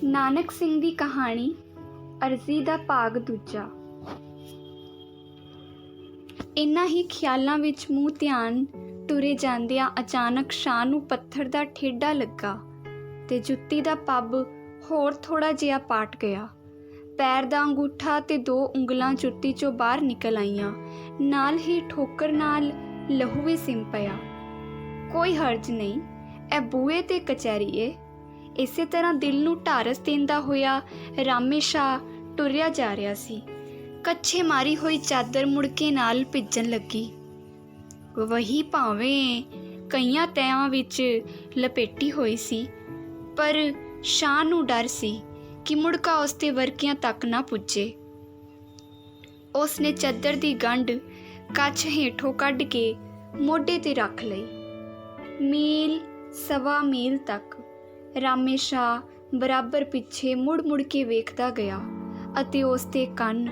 ਨਾਨਕ ਸਿੰਘ ਦੀ ਕਹਾਣੀ ਅਰਜ਼ੀ ਦਾ ਭਾਗ ਦੂਜਾ। ਇਨ੍ਹਾਂ ਹੀ ਖਿਆਲਾਂ ਵਿੱਚ ਮੂੰਹ ਧਿਆਨ ਟੁਰੇ ਜਾਂਦਿਆਂ ਅਚਾਨਕ ਸ਼ਾਹ ਨੂੰ ਪੱਥਰ ਦਾ ਠੇਡਾ ਲੱਗਾ ਤੇ ਜੁੱਤੀ ਦਾ ਪੱਬ ਹੋਰ ਥੋੜ੍ਹਾ ਜਿਹਾ ਪਾਟ ਗਿਆ। ਪੈਰ ਦਾ ਅੰਗੂਠਾ ਤੇ 2 ਉਂਗਲਾਂ ਜੁੱਤੀ 'ਚੋਂ ਬਾਹਰ ਨਿਕਲ ਆਈਆਂ। ਨਾਲ ਹੀ ਠੋਕਰ ਨਾਲ ਲਹੂ ਵੀ ਸਿੰਮ ਪਿਆ। ਕੋਈ ਹਰਜ ਨਹੀਂ, ਇਹ ਬੂਹੇ ਤੇ ਕਚਹਿਰੀ ਏ। ਇਸੇ ਤਰ੍ਹਾਂ ਦਿਲ ਨੂੰ ਢਾਰਸ ਦਿੰਦਾ ਹੋਇਆ ਰਾਮੇ ਸ਼ਾਹ ਟੁਰਿਆ ਜਾ ਰਿਹਾ ਸੀ। ਕੱਛੇ ਮਾਰੀ ਹੋਈ ਚਾਦਰ ਮੁੜਕੇ ਨਾਲ ਭਿੱਜਣ ਲੱਗੀ। ਵਹੀ ਭਾਵੇਂ ਕਈਆਂ ਤੈਆਂ ਵਿੱਚ ਲਪੇਟੀ ਹੋਈ ਸੀ, ਪਰ ਸ਼ਾਹ ਨੂੰ ਡਰ ਸੀ ਕਿ ਮੁੜਕਾ ਉਸ ਦੇ ਵਰਕਿਆਂ ਤੱਕ ਨਾ ਪੁੱਜੇ। ਉਸ ਨੇ ਚਾਦਰ ਦੀ ਗੰਢ ਕੱਛ ਹੇਠੋਂ ਕੱਢ ਕੇ ਮੋਢੇ 'ਤੇ ਰੱਖ ਲਈ। ਮੀਲ ਸਵਾ ਮੀਲ ਤੱਕ ਰਾਮੇ ਸ਼ਾਹ ਬਰਾਬਰ ਪਿੱਛੇ ਮੁੜ ਕੇ ਵੇਖਦਾ ਗਿਆ ਅਤੇ ਉਸ ਦੇ ਕੰਨ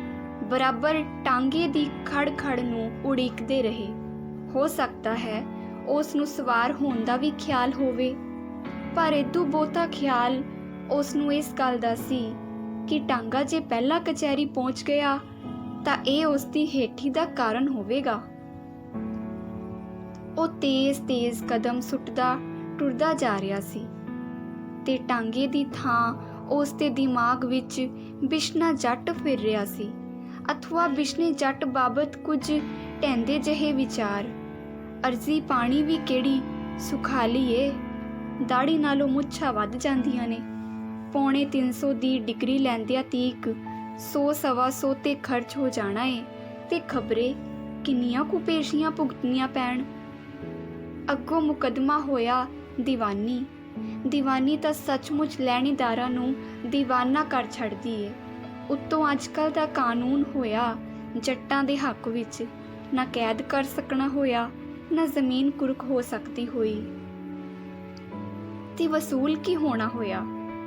ਬਰਾਬਰ ਟਾਂਗੇ ਦੀ ਖੜ ਨੂੰ ਉਡੀਕਦੇ ਰਹੇ। ਹੋ ਸਕਦਾ ਹੈ ਉਸ ਨੂੰ ਸਵਾਰ ਹੋਣ ਦਾ ਵੀ ਖਿਆਲ ਹੋਵੇ, ਪਰ ਇਦੋਂ ਬਹੁਤਾ ਖਿਆਲ ਉਸ ਨੂੰ ਇਸ ਗੱਲ ਦਾ ਸੀ ਕਿ ਟਾਂਗਾ ਜੇ ਪਹਿਲਾਂ ਕਚਹਿਰੀ ਪਹੁੰਚ ਗਿਆ ਤਾਂ ਇਹ ਉਸ ਦੀ ਹੇਠੀ ਦਾ ਕਾਰਨ ਹੋਵੇਗਾ। ਉਹ ਤੇਜ਼ ਕਦਮ ਸੁੱਟਦਾ ਟੁਰਦਾ ਜਾ ਰਿਹਾ ਸੀ ਤੇ ਟਾਂਗੇ ਦੀ ਥਾਂ ਉਸ ਦੇ ਦਿਮਾਗ ਵਿੱਚ ਬਿਸ਼ਨਾ ਜੱਟ ਫਿਰ ਰਿਹਾ ਸੀ, ਅਥਵਾ ਬਿਸ਼ਨੇ ਜੱਟ ਬਾਬਤ ਕੁਝ ਟਹਿੰਦੇ ਜਿਹੇ ਵਿਚਾਰ। ਅਰਜ਼ੀ ਪਾਣੀ ਵੀ ਕਿਹੜੀ ਸੁਖਾਲੀ ਏ, ਦਾੜੀ ਨਾਲੋਂ ਮੁੱਛਾਂ ਵੱਧ ਜਾਂਦੀਆਂ ਨੇ। ਪੌਣੇ 300 ਦੀ ਡਿਗਰੀ ਲੈਂਦਿਆਂ ਤੀਕ 100-125 ਤੇ ਖਰਚ ਹੋ ਜਾਣਾ ਏ ਤੇ ਖਬਰੇ ਕਿੰਨੀਆਂ ਕੁ ਪੇਸ਼ੀਆਂ ਭੁਗਤਣੀਆਂ ਪੈਣ। ਅੱਗੋਂ ਮੁਕੱਦਮਾ ਹੋਇਆ ਦੀਵਾਨੀ ਤਾਂ ਸੱਚਮੁੱਚ ਲੈਣੀਦਾਰਾਂ ਨੂੰ ਦੀਵਾਨਾ ਕਰ ਛੱਡਦੀ ਏ। ਉੱਤੋਂ ਅੱਜ ਕੱਲ੍ਹ ਦਾ ਕਾਨੂੰਨ ਹੋਇਆ ਜੱਟਾਂ ਦੇ ਹੱਕ ਵਿੱਚ, ਨਾ ਕੈਦ ਕਰ ਸਕਣਾ ਹੋਇਆ, ਨਾ ਜ਼ਮੀਨ ਕੁਰਕ ਹੋ ਸਕਦੀ ਹੋਈ। ਤੇ ਵਸੂਲ ਕੀ ਹੋਣਾ ਹੋਇਆ?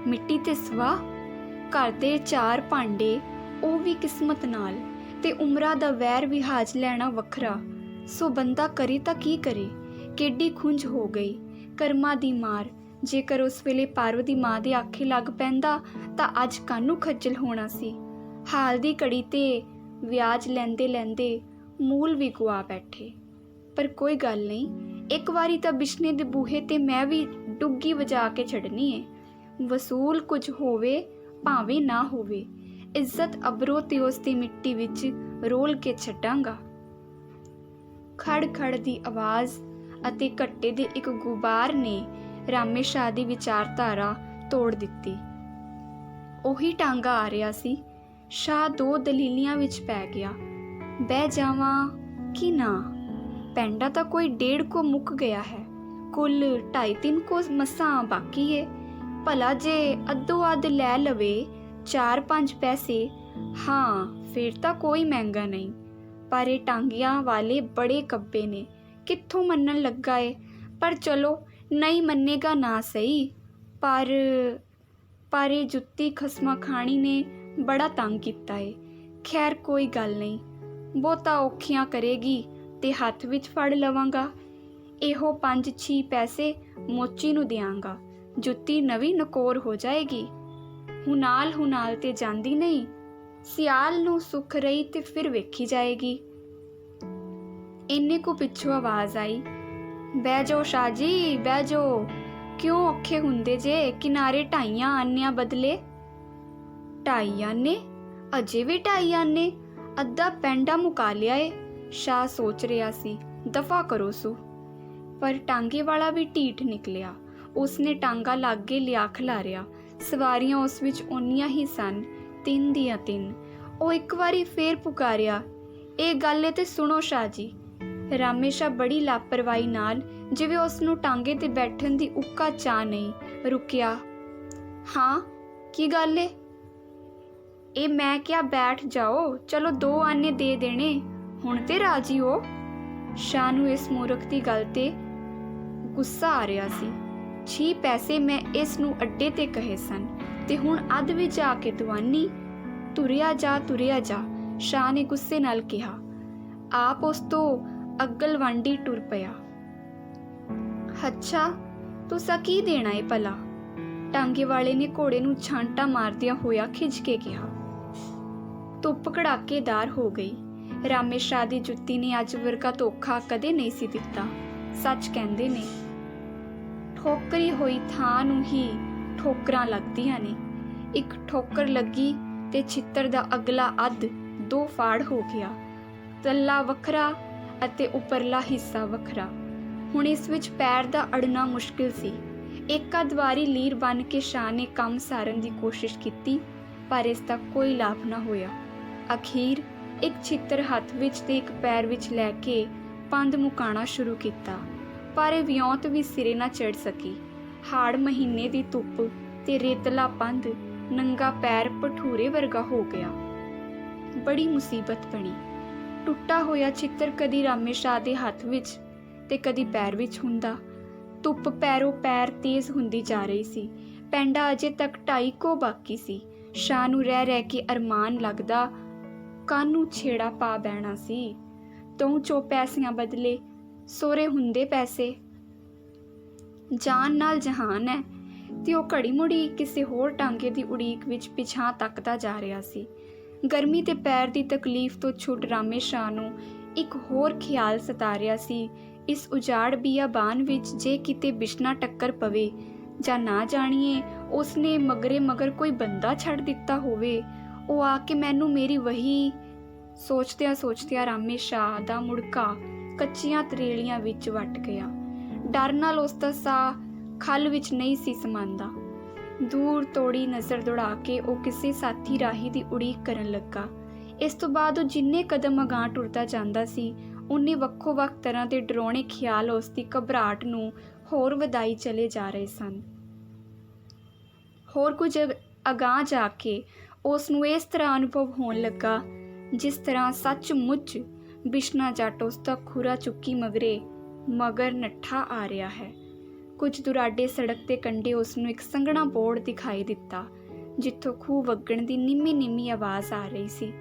ਮਿੱਟੀ ਤੇ ਸਵਾਹ। ਘਰ ਦੇ 4 ਭਾਂਡੇ, ਉਹ ਵੀ ਕਿਸਮਤ ਨਾਲ, ਤੇ ਉਮਰਾਂ ਦਾ ਵੈਰ ਵਿਹਾਜ ਲੈਣਾ ਵੱਖਰਾ। ਸੋ ਬੰਦਾ ਕਰੇ ਤਾਂ ਕੀ ਕਰੇ? ਕਿੱਡੀ ਖੁੰਝ ਹੋ ਗਈ ਕਰਮਾਂ ਦੀ ਮਾਰ। ਜੇਕਰ ਉਸ ਵੇਲੇ ਪਾਰਵ ਦੀ ਮਾਂ ਦੇ ਆਖੇ ਲੱਗ ਪੈਂਦਾ ਤਾਂ ਅੱਜ ਕਾਹਨੂੰ ਖੱਜਲ ਹੋਣਾ ਸੀ। ਹਾਲ ਦੀ ਘੜੀ ਤੇ ਵਿਆਜ ਲੈਂਦੇ ਮੂਲ ਵੀ ਗੁਆ ਬੈਠੇ। ਪਰ ਕੋਈ ਗੱਲ ਨਹੀਂ, ਇੱਕ ਵਾਰੀ ਤਾਂ ਬਿਸ਼ਨੇ ਦੇ ਬੂਹੇ ਤੇ ਮੈਂ ਵੀ ਡੁੱਗੀ ਵਜਾ ਕੇ ਛੱਡਣੀ ਏ। ਵਸੂਲ ਕੁਝ ਹੋਵੇ ਭਾਵੇਂ ਨਾ ਹੋਵੇ, ਇੱਜ਼ਤ ਅਬਰੋ ਤੇ ਉਸ ਦੀ ਮਿੱਟੀ ਵਿੱਚ ਰੋਲ ਕੇ ਛੱਡਾਂਗਾ। ਖੜ ਦੀ ਆਵਾਜ਼ ਅਤੇ ਘੱਟੇ ਦੇ ਇੱਕ ਗੁਬਾਰ ਨੇ ਰਾਮੇ ਸ਼ਾਹ ਦੀ ਵਿਚਾਰਧਾਰਾ ਤੋੜ ਦਿੱਤੀ। ਉਹੀ ਟਾਂਗਾ ਆ ਰਿਹਾ ਸੀ। ਸ਼ਾਹ 2 ਦਲੀਲੀਆਂ ਵਿੱਚ ਪੈ ਗਿਆ। ਬਹਿ ਜਾਵਾਂ ਕਿ ਨਾ? ਪੈਂਡਾ ਤਾਂ ਕੋਈ 1.5 ਕੋ ਮੁੱਕ ਗਿਆ ਹੈ, ਕੁੱਲ 2.5-3 ਕੋ ਮਸਾਂ ਬਾਕੀ ਏ। ਭਲਾ ਜੇ ਅੱਧੋ ਅੱਧ ਲੈ ਲਵੇ 4-5 ਪੈਸੇ, ਹਾਂ ਫਿਰ ਤਾਂ ਕੋਈ ਮਹਿੰਗਾ ਨਹੀਂ। ਪਰ ਇਹ ਟਾਂਗਿਆਂ ਵਾਲੇ ਬੜੇ ਕੱਬੇ ਨੇ, ਕਿੱਥੋਂ ਮੰਨਣ ਲੱਗਾ ਏ। ਪਰ ਚਲੋ ਨਹੀਂ ਮੰਨੇਗਾ ਨਾ ਸਹੀ, ਪਰ ਇਹ ਜੁੱਤੀ ਖਸਮਾ ਖਾਣੀ ਨੇ ਬੜਾ ਤੰਗ ਕੀਤਾ ਏ। ਖੈਰ ਕੋਈ ਗੱਲ ਨਹੀਂ, ਬਹੁਤਾ ਔਖੀਆਂ ਕਰੇਗੀ ਤੇ ਹੱਥ ਵਿੱਚ ਫੜ ਲਵਾਂਗਾ। ਇਹੋ 5-6 ਪੈਸੇ ਮੋਚੀ ਨੂੰ ਦਿਆਂਗਾ, ਜੁੱਤੀ ਨਵੀਂ ਨਕੋਰ ਹੋ ਜਾਏਗੀ। ਹੁਨਾਲ ਤੇ ਜਾਂਦੀ ਨਹੀਂ, ਸਿਆਲ ਨੂੰ ਸੁੱਖ ਰਹੀ ਤੇ ਫਿਰ ਵੇਖੀ ਜਾਏਗੀ। ਇੰਨੇ ਕੁ ਪਿੱਛੋਂ ਆਵਾਜ਼ ਆਈ, ਬਹਿ ਜਾਓ ਸ਼ਾਹ ਜੀ, ਬਹਿ ਜਾਓ। ਕਿਉਂ ਔਖੇ ਹੁੰਦੇ ਜੇ? ਕਿਨਾਰੇ 2.5 ਆਨਿਆਂ ਬਦਲੇ। 2.5 ਆਨੇ? ਅਜੇ ਵੀ 2.5 ਆਨੇ? ਅੱਧਾ ਪੈਂਡਾ ਮੁਕਾ ਲਿਆ ਏ। ਸ਼ਾਹ ਸੋਚ ਰਿਹਾ ਸੀ, ਦਫਾ ਕਰੋ ਸੂ। ਪਰ ਟਾਂਗੇ ਵਾਲਾ ਵੀ ਢੀਠ ਨਿਕਲਿਆ। ਉਸਨੇ ਟਾਂਗਾ ਲਾਗੇ ਲਿਆ ਖਿਲਾਰਿਆ। ਸਵਾਰੀਆਂ ਉਸ ਵਿੱਚ ਓਨੀਆਂ ਹੀ ਸਨ, 3 ਦੀਆਂ 3। ਉਹ ਇੱਕ ਵਾਰੀ ਫੇਰ ਪੁਕਾਰਿਆ, ਇਹ ਗੱਲ ਏ ਤੇ ਸੁਣੋ ਸ਼ਾਹ ਜੀ। ਰਾਮੇ ਸ਼ਾਹ ਬੜੀ ਲਾਪਰਵਾਹੀ ਨਾਲ, ਜਿਵੇਂ ਉਸ ਨੂੰ ਟਾਂਗੇ ਤੇ ਬੈਠਣ ਦੀ ਉੱਕਾ ਚਾਹ ਨਹੀਂ, ਰੁਕਿਆ। ਹਾਂ ਕੀ ਗੱਲ ਏ? ਇਹ ਮੈਂ ਕਿਹਾ ਬੈਠ ਜਾਓ, ਚਲੋ 2 ਆਨੇ ਦੇ ਦੇਣੇ, ਹੁਣ ਤੇ ਰਾਜੀ ਹੋ। ਸ਼ਾਹ ਨੂੰ ਇਸ ਮੂਰਖ ਦੀ ਗੱਲ ਤੇ ਗੁੱਸਾ ਆ ਰਿਹਾ ਸੀ। 6 ਪੈਸੇ ਮੈਂ ਇਸ ਨੂੰ ਅੱਡੇ ਤੇ ਕਹੇ ਸਨ ਤੇ ਹੁਣ ਅੱਧ ਵਿੱਚ ਆ ਕੇ ਦਵਾਨੀ। ਤੁਰਿਆ ਜਾ, ਸ਼ਾਹ ਨੇ ਗੁੱਸੇ ਨਾਲ ਕਿਹਾ। ਆਪ ਉਸ ਤੋਂ ਅੱਗਲ ਵਾਂਡੀ ਟੁਰ ਪਿਆ। ਅੱਛਾ ਤੁਸਾਂ ਕੀ ਦੇਣਾ ਏ ਭਲਾ? ਟਾਂਗੇ ਵਾਲੇ ਨੇ ਘੋੜੇ ਨੂੰ ਛਾਂਟਾ ਮਾਰਦਿਆਂ ਹੋਇਆ ਖਿੱਚ ਕੇ ਕਿਹਾ। ਧੁੱਪ ਕੜਾਕੇਦਾਰ ਹੋ ਗਈ। ਰਾਮੇ ਸ਼ਾਹ ਦੀ ਜੁੱਤੀ ਨੇ ਅੱਜ ਵਰਗਾ ਧੋਖਾ ਕਦੇ ਨਹੀਂ ਸੀ ਦਿੱਤਾ। ਸੱਚ ਕਹਿੰਦੇ ਨੇ, ਠੋਕਰੀ ਹੋਈ ਥਾਂ ਨੂੰ ਹੀ ਠੋਕਰਾਂ ਲੱਗਦੀਆਂ ਨੇ। ਇੱਕ ਠੋਕਰ ਲੱਗੀ ਤੇ ਛਿੱਤਰ ਦਾ ਅਗਲਾ ਅੱਧ 2 ਫਾੜ ਹੋ ਗਿਆ। ਤੱਲਾ ਵੱਖਰਾ ਅਤੇ ਉੱਪਰਲਾ ਹਿੱਸਾ ਵੱਖਰਾ। ਹੁਣ ਇਸ ਵਿੱਚ ਪੈਰ ਦਾ ਅੜਨਾ ਮੁਸ਼ਕਿਲ ਸੀ। ਇੱਕ ਅੱਧ ਵਾਰੀ ਲੀਰ ਬਣ ਕੇ ਸ਼ਾਹ ਨੇ ਕੰਮ ਸਾਰਨ ਦੀ ਕੋਸ਼ਿਸ਼ ਕੀਤੀ, ਪਰ ਇਸ ਦਾ ਕੋਈ ਲਾਭ ਨਾ ਹੋਇਆ। ਅਖੀਰ ਇੱਕ ਛਿੱਤਰ ਹੱਥ ਵਿੱਚ ਤੇ ਇੱਕ ਪੈਰ ਵਿੱਚ ਲੈ ਕੇ ਪੰਧ ਮੁਕਾਉਣਾ ਸ਼ੁਰੂ ਕੀਤਾ, ਪਰ ਇਹ ਵਿਉਂਤ ਵੀ ਸਿਰੇ ਨਾ ਚੜ੍ਹ ਸਕੀ। ਹਾੜ ਮਹੀਨੇ ਦੀ ਧੁੱਪ ਤੇ ਰੇਤਲਾ ਪੰਧ ਨੰਗਾ ਪੈਰ ਭਠੂਰੇ ਵਰਗਾ ਹੋ ਗਿਆ। ਬੜੀ ਮੁਸੀਬਤ ਬਣੀ। ਟੁੱਟਾ ਹੋਇਆ ਛਿੱਤਰ ਕਦੀ ਰਾਮੇ ਸ਼ਾਹ ਦੇ ਹੱਥ ਵਿੱਚ ਤੇ ਕਦੀ ਪੈਰ ਵਿੱਚ ਹੁੰਦਾ। ਧੁੱਪ ਪੈਰੋਂ ਪੈਰ ਤੇਜ਼ ਹੁੰਦੀ ਜਾ ਰਹੀ ਸੀ। ਪੈਂਡਾ ਅਜੇ ਤੱਕ 2.5 ਕੋ ਬਾਕੀ ਸੀ। ਸ਼ਾਹ ਨੂੰ ਰਹਿ ਰਹਿ ਕੇ ਅਰਮਾਨ ਲੱਗਦਾ, ਕਾਹਨੂੰ ਛੇੜਾ ਪਾ ਬਹਿਣਾ ਸੀ। ਤੂੰ 'ਚੋਂ ਪੈਸਿਆਂ ਬਦਲੇ ਸੋਰੇ ਹੁੰਦੇ ਪੈਸੇ। ਜਾਨ ਨਾਲ ਜਹਾਨ ਹੈ। ਤੇ ਉਹ ਘੜੀ ਮੁੜੀ ਕਿਸੇ ਹੋਰ ਟਾਂਗੇ ਦੀ ਉਡੀਕ ਵਿੱਚ ਪਿਛਾਂ ਤੱਕਦਾ ਜਾ ਰਿਹਾ ਸੀ। ਗਰਮੀ ਤੇ ਪੈਰ ਦੀ ਤਕਲੀਫ ਤੋਂ ਛੁੱਟ ਰਾਮੇ ਸ਼ਾਹ ਨੂੰ ਇੱਕ ਹੋਰ ਖਿਆਲ ਸਤਾ ਰਿਹਾ ਸੀ। ਇਸ ਉਜਾੜ ਬਿਆਬਾਨ ਵਿੱਚ ਜੇ ਕਿਤੇ ਬਿਸ਼ਨਾ ਟੱਕਰ ਪਵੇ ਜਾਂ ਨਾ ਜਾਣੀਏ ਉਸਨੇ ਮਗਰੇ ਮਗਰ ਕੋਈ ਬੰਦਾ ਛੱਡ ਦਿੱਤਾ ਹੋਵੇ, ਉਹ ਆ ਕੇ ਮੈਨੂੰ ਮੇਰੀ ਵਹੀ। ਸੋਚਦਿਆਂ ਰਾਮੇ ਸ਼ਾਹ ਦਾ ਮੁੜਕਾ ਕੱਚੀਆਂ ਤਰੇਲੀਆਂ ਵਿੱਚ ਵੱਟ ਗਿਆ। ਡਰ ਨਾਲ ਉਸ ਦਾ ਸਾਹ ਖੱਲ ਵਿੱਚ ਨਹੀਂ ਸੀ ਸਮਾਂਦਾ। ਦੂਰ ਤੋੜੀ ਨਜ਼ਰ ਦੌੜਾ ਕੇ ਉਹ ਕਿਸੇ ਸਾਥੀ ਰਾਹੀ ਦੀ ਉਡੀਕ ਕਰਨ ਲੱਗਾ। ਇਸ ਤੋਂ ਬਾਅਦ ਉਹ ਜਿੰਨੇ ਕਦਮ ਅਗਾਂਹ ਟੁਰਦਾ ਜਾਂਦਾ ਸੀ, ਉਨੇ ਵੱਖੋ ਵੱਖ ਤਰ੍ਹਾਂ ਦੇ ਡਰਾਉਣੇ ਖਿਆਲ ਉਸ ਦੀ ਘਬਰਾਹਟ ਨੂੰ ਹੋਰ ਵਧਾਈ ਚਲੇ ਜਾ ਰਹੇ ਸਨ। ਹੋਰ ਕੁਝ ਅਗਾਂਹ ਜਾ ਕੇ ਉਸ ਨੂੰ ਇਸ ਤਰ੍ਹਾਂ ਅਨੁਭਵ ਹੋਣ ਲੱਗਾ, ਜਿਸ ਤਰ੍ਹਾਂ ਸੱਚਮੁੱਚ ਬਿਸ਼ਨਾ ਜੱਟ ਉਸ ਦਾ ਖੁਰਾ ਚੁੱਕੀ ਮਗਰ ਨੱਠਾ ਆ ਰਿਹਾ ਹੈ। ਕੁਝ ਦੁਰਾਡੇ ਸੜਕ ਦੇ ਕੰਢੇ ਉਸ ਨੂੰ ਇੱਕ ਸੰਘਣਾ ਬੋਰਡ ਦਿਖਾਈ ਦਿੱਤਾ, ਜਿੱਥੋਂ ਖੂਹ ਵਗਣ ਦੀ ਨਿੰਮੀ ਆਵਾਜ਼ ਆ ਰਹੀ ਸੀ।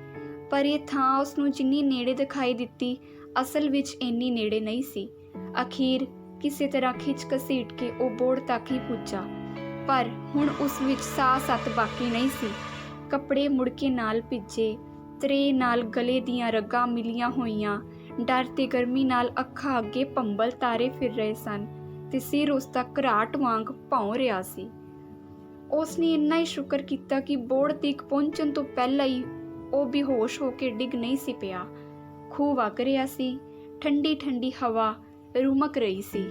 ਪਰ ਇਹ ਥਾਂ ਉਸ ਨੂੰ ਜਿੰਨੀ ਨੇੜੇ ਦਿਖਾਈ ਦਿੱਤੀ, ਅਸਲ ਵਿੱਚ ਇੰਨੀ ਨੇੜੇ ਨਹੀਂ ਸੀ। ਅਖੀਰ ਕਿਸੇ ਤਰ੍ਹਾਂ ਖਿੱਚ ਘਸੀਟ ਕੇ ਉਹ ਬੋਰਡ ਤੱਕ ਹੀ ਪੁੱਜਾ, ਪਰ ਹੁਣ ਉਸ ਵਿੱਚ ਸਾਹ ਸੱਤ ਬਾਕੀ ਨਹੀਂ ਸੀ। ਕੱਪੜੇ ਮੁੜਕੇ ਨਾਲ ਭਿੱਜੇ, ਤਰੇ ਨਾਲ ਗਲੇ ਦੀਆਂ ਰਗਾਂ ਮਿਲੀਆਂ ਹੋਈਆਂ, ਡਰ ਤੇ ਗਰਮੀ ਨਾਲ ਅੱਖਾਂ ਅੱਗੇ ਭੰਬਲ ਤਾਰੇ ਫਿਰ ਰਹੇ ਸਨ ਤੇ ਸਿਰ ਉਸ ਦਾ ਘਰਾਟ ਵਾਂਗ ਭੌਂ ਰਿਹਾ ਸੀ। ਉਸ ਨੇ ਇੰਨਾ ਹੀ ਸ਼ੁਕਰ ਕੀਤਾ ਕਿ ਬੋਰਡ ਤੀਕ ਪਹੁੰਚਣ ਤੋਂ ਪਹਿਲਾਂ ਹੀ ਉਹ ਬੇਹੋਸ਼ ਹੋ ਕੇ ਡਿੱਗ ਨਹੀਂ ਸੀ ਪਿਆ। ਖੂਹ ਵਗ ਰਿਹਾ ਸੀ, ਠੰਡੀ ਹਵਾ ਰੁਮਕ ਰਹੀ ਸੀ।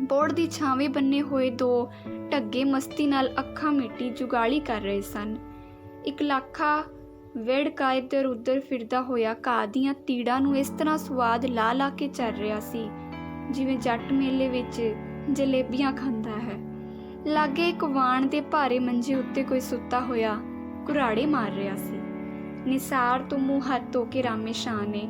ਬੋਰਡ ਦੀ ਛਾਵੇਂ ਬੰਨੇ ਹੋਏ 2 ਢੱਗੇ ਮਸਤੀ ਨਾਲ ਅੱਖਾਂ ਮੀਟੀ ਜੁਗਾਲੀ ਕਰ ਰਹੇ ਸਨ। ਇੱਕ ਲਾਖਾ ਵੇੜਕਾ ਇੱਧਰ ਉੱਧਰ ਫਿਰਦਾ ਹੋਇਆ ਘਾਹ ਦੀਆਂ ਤੀੜਾਂ ਨੂੰ ਇਸ ਤਰ੍ਹਾਂ ਸਵਾਦ ਲਾ ਕੇ ਚੱਲ ਰਿਹਾ ਸੀ, ਜਿਵੇਂ ਜੱਟ ਮੇਲੇ ਵਿੱਚ ਜਲੇਬੀਆਂ ਖਾਂਦਾ ਹੈ। ਲਾਗੇ ਇੱਕ ਵਾਣ ਦੇ ਭਾਰੇ ਮੰਜੇ ਉੱਤੇ ਕੋਈ ਸੁੱਤਾ ਹੋਇਆ ਕੁਰਾੜੇ ਮਾਰ ਰਿਹਾ ਸੀ। ਨਿਸਾਰ ਤੋਂ ਮੂੰਹ ਹੱਥ ਧੋ ਕੇ ਰਾਮੇ ਸ਼ਾਹ ਨੇ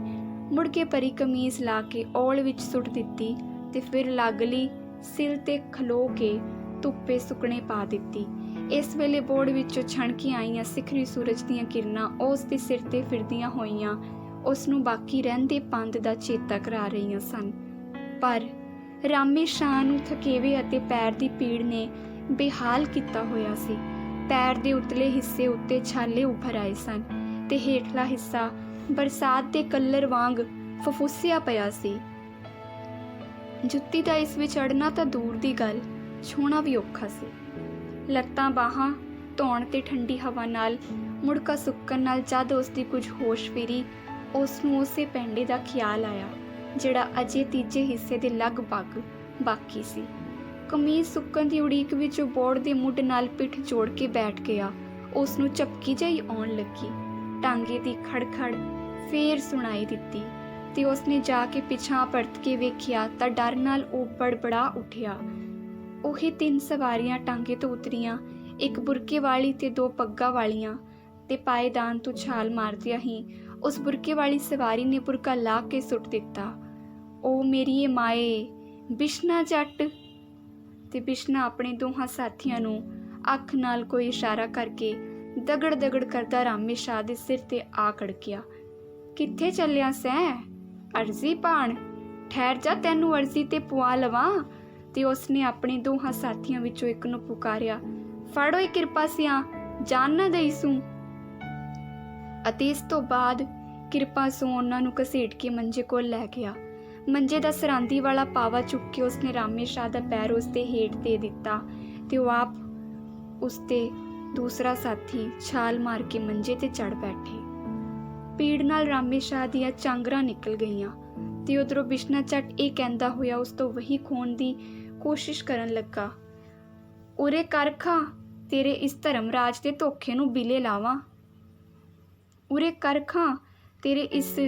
ਮੁੜ ਕੇ ਪਰੀ ਕਮੀਜ਼ ਲਾ ਕੇ ਔਲ ਵਿੱਚ ਸੁੱਟ ਦਿੱਤੀ ਤੇ ਫਿਰ ਲਾਗਲੀ ਸਿਲ ਤੇ ਖਲੋ ਕੇ ਧੁੱਪੇ ਸੁੱਕਣੇ ਪਾ ਦਿੱਤੀ। ਇਸ ਵੇਲੇ ਬੋਰਡ ਵਿੱਚੋਂ ਛਣਕੀ ਆਈਆਂ ਸਿਖਰੀ ਸੂਰਜ ਦੀਆਂ ਕਿਰਨਾਂ ਉਸ ਦੇ ਸਿਰ ਤੇ ਫਿਰਦੀਆਂ ਹੋਈਆਂ ਉਸ ਨੂੰ ਬਾਕੀ ਰਹਿੰਦੇ ਪੰਧ ਦਾ ਚੇਤਾ ਕਰਾ ਰਹੀਆਂ ਸਨ। ਪਰ ਰਾਮੇ ਸ਼ਾਹ ਨੂੰ ਥਕੇਵੇ ਅਤੇ ਪੈਰ ਦੀ ਪੀੜ ਨੇ ਬੇਹਾਲ ਕੀਤਾ ਹੋਇਆ ਸੀ। ਪੈਰ ਦੇ ਉਤਲੇ ਹਿੱਸੇ ਉੱਤੇ ਛਾਲੇ ਉੱਭਰ ਆਏ ਸਨ ਤੇ ਹੇਠਲਾ ਹਿੱਸਾ ਬਰਸਾਤ ਦੇ ਕਲਰ ਵਾਂਗ ਫਫੂਸਿਆ ਪਿਆ ਸੀ। ਜੁੱਤੀ ਦਾ ਇਸ ਵਿੱਚ ਅੜਨਾ ਤਾਂ ਦੂਰ ਦੀ ਗੱਲ, ਛੋਹਣਾ ਵੀ ਔਖਾ ਸੀ। ਲੱਤਾਂ ਬਾਹਾਂ ਧੋਣ ਤੇ ਠੰਡੀ ਹਵਾ ਨਾਲ ਮੁੜਕਾ ਸੁੱਕਣ ਨਾਲ ਜਦ ਉਸ ਦੀ ਕੁਝ ਹੋਸ਼ ਫੇਰੀ, ਉਸ ਨੂੰ ਉਸੇ ਪੈਂਡੇ ਦਾ ਖਿਆਲ ਆਇਆ ਜਿਹੜਾ ਅਜੇ ਤੀਜੇ ਹਿੱਸੇ ਦੇ ਲਗਭਗ ਬਾਕੀ ਸੀ। ਕਮੀਜ਼ ਸੁੱਕਣ ਦੀ ਉਡੀਕ ਵਿੱਚ ਉਹ ਬੋਰਡ ਦੇ ਮੁੱਢ ਨਾਲ ਪਿੱਠ ਜੋੜ ਕੇ ਬੈਠ ਗਿਆ। ਉਸ ਨੂੰ ਝਪਕੀ ਜਿਹੀ ਆਉਣ ਲੱਗੀ। ਟਾਂਗੇ ਦੀ ਖੜਖੜ ਫੇਰ ਸੁਣਾਈ ਦਿੱਤੀ ਤੇ ਉਸਨੇ ਜਾ ਕੇ ਪਿਛਾਂ ਪਰਤ ਕੇ ਵੇਖਿਆ ਤਾਂ ਡਰ ਨਾਲ ਉਹ ਬੜਬੜਾ ਉੱਠਿਆ। ਉਹੀ 3 ਸਵਾਰੀਆਂ ਟਾਂਗੇ ਤੋਂ ਉਤਰੀਆਂ, ਇੱਕ ਬੁਰਕੇ ਵਾਲੀ ਤੇ 2 ਪੱਗਾਂ ਵਾਲੀਆਂ, ਤੇ ਪਾਏਦਾਨ ਤੋਂ ਛਾਲ ਮਾਰਦਿਆਂ ਹੀ ਉਸ ਬੁਰਕੇ ਵਾਲੀ ਸਵਾਰੀ ਨੇ ਬੁਰਕਾ ਲਾ ਕੇ ਸੁੱਟ ਦਿੱਤਾ। ਉਹ ਮੇਰੀਏ ਮਾਏ ਬਿਸ਼ਨਾ ਜੱਟ। ਤੇ ਬਿਸ਼ਨਾ ਆਪਣੇ ਦੋਹਾਂ ਸਾਥੀਆਂ ਨੂੰ ਅੱਖ ਨਾਲ ਕੋਈ ਇਸ਼ਾਰਾ ਕਰਕੇ ਦਗੜ ਕਰਦਾ ਰਾਮੇ ਸ਼ਾਹ ਦੇ ਸਿਰ ਤੇ ਆ ਕੜਕਿਆ। ਕਿੱਥੇ ਚੱਲਿਆ ਸੈਂ? ਅਰਜ਼ੀ ਪਾਣ? ਠਹਿਰ ਜਾ, ਤੈਨੂੰ ਅਰਜ਼ੀ ਤੇ ਪੁਆ ਲਵਾਂ। ਤੇ ਉਸਨੇ ਆਪਣੇ ਦੋਹਾਂ ਸਾਥੀਆਂ ਵਿੱਚੋਂ ਇੱਕ ਨੂੰ ਪੁਕਾਰਿਆ, ਫੜੋ ਇਹ ਕਿਰਪਾ ਸਿਆਂ, ਜਾਨ ਨਾ ਦਈ ਸੂ। ਅਤੇ ਇਸ ਤੋਂ ਬਾਅਦ ਕਿਰਪਾ ਸੂ ਉਹਨਾਂ ਨੂੰ ਘਸੀਟ ਕੇ ਮੰਜੇ ਕੋਲ ਲੈ ਗਿਆ। ਮੰਜੇ ਦਾ ਸਰਾਂਦੀ ਵਾਲਾ ਪਾਵਾ ਚੁੱਕ ਕੇ ਉਸਨੇ ਰਾਮੇ ਸ਼ਾਹ ਦਾ ਪੈਰ ਉਸਦੇ ਹੇਠ ਦੇ ਦਿੱਤਾ ਤੇ ਉਹ ਆਪ ਉਸਤੇ ਦੂਸਰਾ ਸਾਥੀ ਛਾਲ ਮਾਰ ਕੇ ਮੰਜੇ ਤੇ ਚੜ ਬੈਠੇ। ਪੀੜ ਨਾਲ ਰਾਮੇ ਸ਼ਾਹ ਦੀਆਂ ਚਾਂਗਰਾਂ ਨਿਕਲ ਗਈਆਂ ਤੇ ਉਧਰੋਂ ਬਿਸ਼ਨਾ ਚੱਟ ਇਹ ਕਹਿੰਦਾ ਹੋਇਆ ਉਸ ਤੋਂ ਵਹੀ ਖੋਣ ਦੀ ਕੋਸ਼ਿਸ਼ ਕਰਨ ਲੱਗਾ, ਉਰੇ ਕਰਖਾ ਤੇਰੇ ਇਸ ਧਰਮਰਾਜ ਦੇ ਧੋਖੇ ਨੂੰ ਬਿਲੇ ਲਾਵਾਂ, ਉਰੇ ਕਰਖਾ ਤੇਰੇ ਇਸ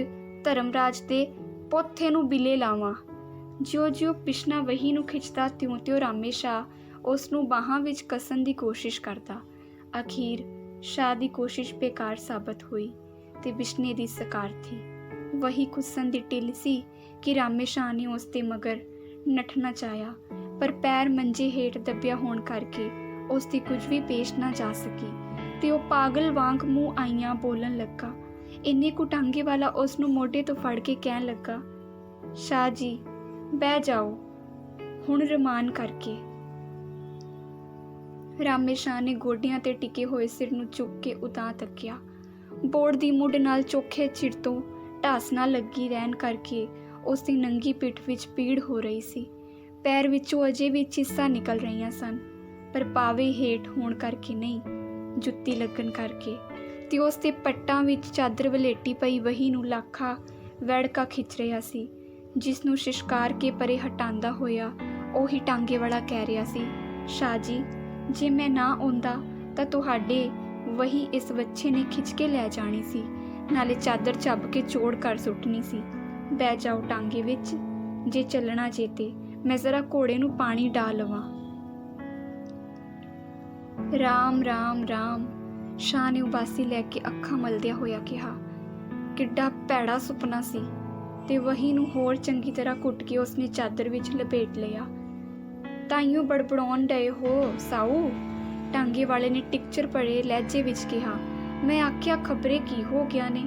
ਧਰਮਰਾਜ ਦੇ ਪੋਥੇ ਨੂੰ ਬਿਲੇ ਲਾਵਾਂ। ਜਿਉਂ-ਜਿਉਂ ਬਿਸ਼ਨਾ ਵਹੀ ਨੂੰ ਖਿੱਚਦਾ ਤਿਉਂ-ਤਿਉਂ ਰਾਮੇ ਸ਼ਾਹ ਉਸ ਨੂੰ ਬਾਹਾਂ ਵਿੱਚ ਕੱਸਣ ਦੀ ਕੋਸ਼ਿਸ਼ ਕਰਦਾ। ਅਖੀਰ ਸ਼ਾਹ ਦੀ ਕੋਸ਼ਿਸ਼ ਬੇਕਾਰ ਸਾਬਤ ਹੋਈ ਤੇ ਬਿਸ਼ਨੇ ਦੀ ਸਕਾਰਥੀ ਵਹੀ ਕੁੱਸਣ ਦੀ ਢਿੱਲ ਸੀ ਕਿ ਰਾਮੇ ਸ਼ਾਹ ਨੇ ਉਸ ਦੇ ਮਗਰ ਨੱਠਣਾ ਚਾਹਿਆ, ਪਰ ਪੈਰ ਮੰਜੇ ਹੇਠ ਦੱਬਿਆ ਹੋਣ ਕਰਕੇ ਉਸ ਦੀ ਕੁਝ ਵੀ ਪੇਸ਼ ਨਾ ਜਾ ਸਕੀ ਤੇ ਉਹ ਪਾਗਲ ਵਾਂਗ ਮੂੰਹ ਆਈਆਂ ਬੋਲਣ ਲੱਗਾ। ਇੰਨੇ ਕੁ ਟਾਂਗੇ ਵਾਲਾ ਉਸ ਨੂੰ ਮੋਢੇ ਤੋਂ ਫੜ ਕੇ ਕਹਿਣ ਲੱਗਾ, ਸ਼ਾਹ ਜੀ ਬਹਿ ਜਾਓ ਹੁਣ ਰਮਾਨ ਕਰਕੇ। ਰਾਮੇ ਸ਼ਾਹ ਨੇ ਗੋਡਿਆਂ ਤੇ ਟਿਕੇ ਹੋਏ ਸਿਰ ਨੂੰ ਚੁੱਕ ਕੇ ਉਤਾਂਹ ਤੱਕਿਆ। ਬੋੜ ਦੀ ਮੁੱਢ ਨਾਲ ਚੋਖੇ ਚਿਰ ਤੋਂ ਢਾਸ ਨਾਲ ਲੱਗੀ ਰਹਿਣ ਕਰਕੇ ਉਸ ਦੀ ਨੰਗੀ ਪਿੱਠ ਵਿੱਚ ਪੀੜ ਹੋ ਰਹੀ ਸੀ। ਪੈਰ ਵਿੱਚੋਂ ਅਜੇ ਵੀ ਚੀਸਾਂ ਨਿਕਲ ਰਹੀਆਂ ਸਨ, ਪਰ ਪਾਵੇ ਹੇਠ ਹੋਣ ਕਰਕੇ ਨਹੀਂ, ਜੁੱਤੀ ਲੱਗਣ ਕਰਕੇ। ਤੇ ਉਸ ਦੇ ਪੱਟਾਂ ਵਿੱਚ ਚਾਦਰ ਵਲੇਟੀ ਪਈ ਵਹੀ ਨੂੰ ਲਾਖਾ ਵੜਕਾ ਖਿੱਚ ਰਿਹਾ ਸੀ, ਜਿਸ ਨੂੰ ਸ਼ਿਸ਼ਕਾਰ ਕੇ ਪਰੇ ਹਟਾਉਂਦਾ ਹੋਇਆ ਉਹੀ ਟਾਂਗੇ ਵਾਲਾ ਕਹਿ ਰਿਹਾ ਸੀ, ਸ਼ਾਹ ਜੀ ਜੇ ਮੈਂ ਨਾ ਆਉਂਦਾ ਤਾਂ ਤੁਹਾਡੇ ਵਹੀ ਇਸ ਵੱਛੇ ਨੇ ਖਿੱਚ ਕੇ ਲੈ ਜਾਣੀ ਸੀ, ਨਾਲੇ ਚਾਦਰ ਚੱਬ ਕੇ ਚੋੜ ਕਰ ਸੁੱਟਣੀ ਸੀ। ਬਹਿ ਜਾਓ ਟਾਂਗੇ ਵਿੱਚ, ਜੇ ਚੱਲਣਾ ਜੇ ਤੇ ਮੈਂ ਜ਼ਰਾ ਘੋੜੇ ਨੂੰ ਪਾਣੀ ਡਾ ਲਵਾਂ। ਰਾਮ ਰਾਮ ਰਾਮ, ਸ਼ਾਹ ਨੇ ਉਬਾਸੀ ਲੈ ਕੇ ਅੱਖਾਂ ਮਲਦਿਆਂ ਹੋਇਆ ਕਿਹਾ। ਕਿੱਡਾ ਭੈੜਾ ਸੁਪਨਾ ਸੀ। ਤੇ ਵਹੀ ਨੂੰ ਹੋਰ ਚੰਗੀ ਤਰ੍ਹਾਂ ਘੁੱਟ ਕੇ ਉਸਨੇ ਚਾਦਰ ਵਿੱਚ ਲਪੇਟ ਲਿਆ। ਤਾਈਓ ਬੜਬੜਾਉਣ ਡਏ ਹੋ ਸਾਊ, ਟਾਂਗੇ ਵਾਲੇ ਨੇ ਟਿਕਚਰ ਭਰੇ ਲਹਿਜੇ ਵਿੱਚ ਕਿਹਾ। ਮੈਂ ਆਖਿਆ ਖਬਰੇ ਕੀ ਹੋ ਗਿਆ ਨੇ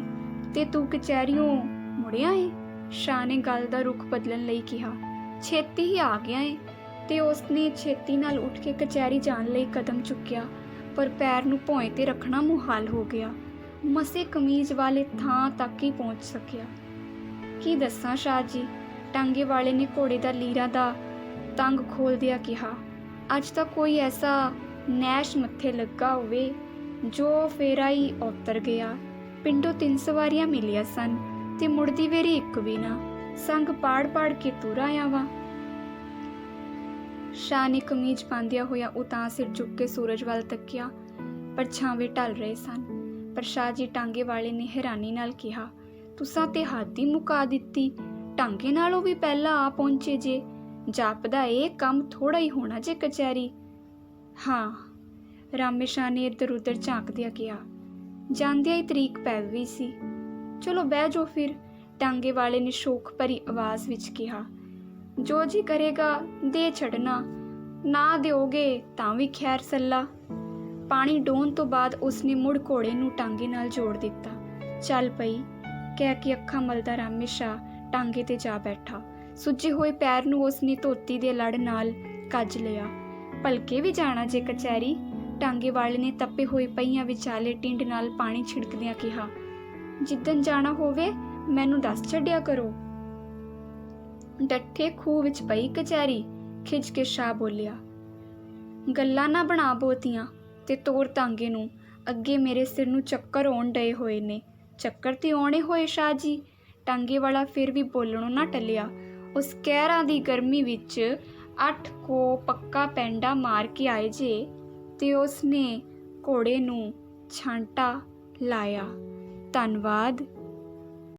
ਤੇ ਤੂੰ ਕਚਹਿਰੀਓਂ ਮੁੜਿਆ ਏ। ਸ਼ਾਹ ਨੇ ਗੱਲ ਦਾ ਰੁਖ ਬਦਲਣ ਲਈ ਕਿਹਾ, ਛੇਤੀ ਹੀ ਆ ਗਿਆ ਏ। ਤੇ ਉਸਨੇ ਛੇਤੀ ਨਾਲ ਉੱਠ ਕੇ ਕਚਹਿਰੀ ਜਾਣ ਲਈ ਕਦਮ ਚੁੱਕਿਆ, ਪਰ ਪੈਰ ਨੂੰ ਭੌਂ ਤੇ ਰੱਖਣਾ ਮੁਹਾਲ ਹੋ ਗਿਆ। ਮਸੇ ਕਮੀਜ਼ ਵਾਲੇ ਥਾਂ ਤੱਕ ਹੀ ਪਹੁੰਚ ਸਕਿਆ। ਕੀ ਦੱਸਾਂ ਸ਼ਾਹ ਜੀ, ਟਾਂਗੇ ਵਾਲੇ ਨੇ ਘੋੜੇ ਦਾ ਲੀਰਾ ਦਾ ਤੰਗ ਖੋਲਦਿਆਂ ਕਿਹਾ। ਅੱਜ ਤਾਂ ਕੋਈ ਐਸਾ ਨੈਸ਼ ਮੱਥੇ ਲੱਗਾ ਹੋਵੇ ਜੋ ਫੇਰਾ ਹੀ ਉਤਰ ਗਿਆ। ਪਿੰਡੋਂ 3 ਸਵਾਰੀਆਂ ਮਿਲੀਆਂ ਸਨ ਤੇ ਮੁੜਦੀ ਵੇਰੀ ਇੱਕ ਵੀ ਨਾ, ਸੰਗ ਪਾੜ ਕੇ ਤੁਰ ਆਇਆ ਵਾ। ਸ਼ਾਹ ਨੇ ਕਮੀਜ਼ ਪਾਉਂਦਿਆਂ ਹੋਇਆ ਉਤਾਂਹ ਸਿਰ ਚੁੱਕ ਕੇ ਸੂਰਜ ਵੱਲ ਤੱਕਿਆ। ਪਰਛਾਵੇਂ ਢਲ ਰਹੇ ਸਨ, ਪਰ ਸ਼ਾਹ ਜੀ ਟਾਂਗੇ ਵਾਲੇ ਨੇ ਹੈਰਾਨੀ ਨਾਲ ਕਿਹਾ, ਤੁਸਾਂ ਤੇ ਹੱਦ ਹੀ ਮੁਕਾ ਦਿੱਤੀ, ਟਾਂਗੇ ਨਾਲੋਂ ਵੀ ਪਹਿਲਾਂ ਆ ਪਹੁੰਚੇ ਜੇ। ਜਾਪਦਾ ਇਹ ਕੰਮ ਥੋੜਾ ਹੀ ਹੋਣਾ ਜੇ ਕਚਹਿਰੀ। ਹਾਂ, ਰਾਮੇ ਸ਼ਾਹ ਨੇ ਇੱਧਰ ਉੱਧਰ ਝਾਂਕਦਿਆਂ ਕਿਹਾ। ਜਾਂਦਿਆਂ ਹੀ ਤਰੀਕ ਪੈ ਗਈ ਸੀ। ਚਲੋ ਬਹਿ ਜਾਓ ਫਿਰ, ਟਾਂਗੇ ਵਾਲੇ ਨੇ ਸ਼ੋਕ ਭਰੀ ਆਵਾਜ਼ ਵਿੱਚ ਕਿਹਾ। ਜੋ ਜੀ ਕਰੇਗਾ ਦੇ ਛੱਡਣਾ, ਨਾ ਦਿਓਗੇ ਤਾਂ ਵੀ ਖੈਰ ਸੱਲਾ। ਪਾਣੀ ਡੋਣ ਤੋਂ ਬਾਅਦ ਉਸਨੇ ਮੁੜ ਘੋੜੇ ਨੂੰ ਟਾਂਗੇ ਨਾਲ ਜੋੜ ਦਿੱਤਾ। ਚੱਲ ਪਈ ਕਹਿ ਕੇ ਅੱਖਾਂ ਮਲਦਾ ਰਾਮੇ ਸ਼ਾਹ ਟਾਂਗੇ ਤੇ ਜਾ ਬੈਠਾ। ਸੁੱਜੇ ਹੋਏ ਪੈਰ ਨੂੰ ਉਸਨੇ ਧੋਤੀ ਦੇ ਲੜ ਨਾਲ ਕੱਜ ਲਿਆ। ਭਲਕੇ ਵੀ ਜਾਣਾ ਜੇ ਕਚਹਿਰੀ, ਟਾਂਗੇ ਵਾਲੇ ਨੇ ਤੱਪੇ ਹੋਏ ਪਹੀਆਂ ਵਿਚਾਲੇ ਟਿੰਡ ਨਾਲ ਪਾਣੀ ਛਿੜਕਦਿਆਂ ਕਿਹਾ। ਜਿੱਦਣ ਜਾਣਾ ਹੋਵੇ ਮੈਨੂੰ ਦੱਸ ਛੱਡਿਆ ਕਰੋ। ਡੱਠੇ ਖੂਹ ਵਿੱਚ ਪਈ ਕਚਹਿਰੀ, ਖਿੱਚ ਕੇ ਸ਼ਾਹ ਬੋਲਿਆ। ਗੱਲਾਂ ਨਾ ਬਣਾ ਬਹੁਤੀਆਂ ਤੇ ਤੋਰ ਟਾਂਗੇ ਨੂੰ, ਅੱਗੇ ਮੇਰੇ ਸਿਰ ਨੂੰ ਚੱਕਰ ਆਉਣ ਡਏ ਹੋਏ ਨੇ। ਚੱਕਰ ਤੇ ਆਉਣੇ ਹੋਏ ਸ਼ਾਹ ਜੀ, ਟਾਂਗੇ ਵਾਲਾ ਫਿਰ ਵੀ ਬੋਲਣੋਂ ਨਾ ਟਲਿਆ। ਉਸ ਕਹਿਰਾਂ ਦੀ ਗਰਮੀ ਵਿੱਚ 8 ਕੋ ਪੱਕਾ ਪੈਂਡਾ ਮਾਰ ਕੇ ਆਏ ਜੇ। ਤੇ ਉਸਨੇ ਘੋੜੇ ਨੂੰ ਛਾਂਟਾ ਲਾਇਆ। ਧੰਨਵਾਦ।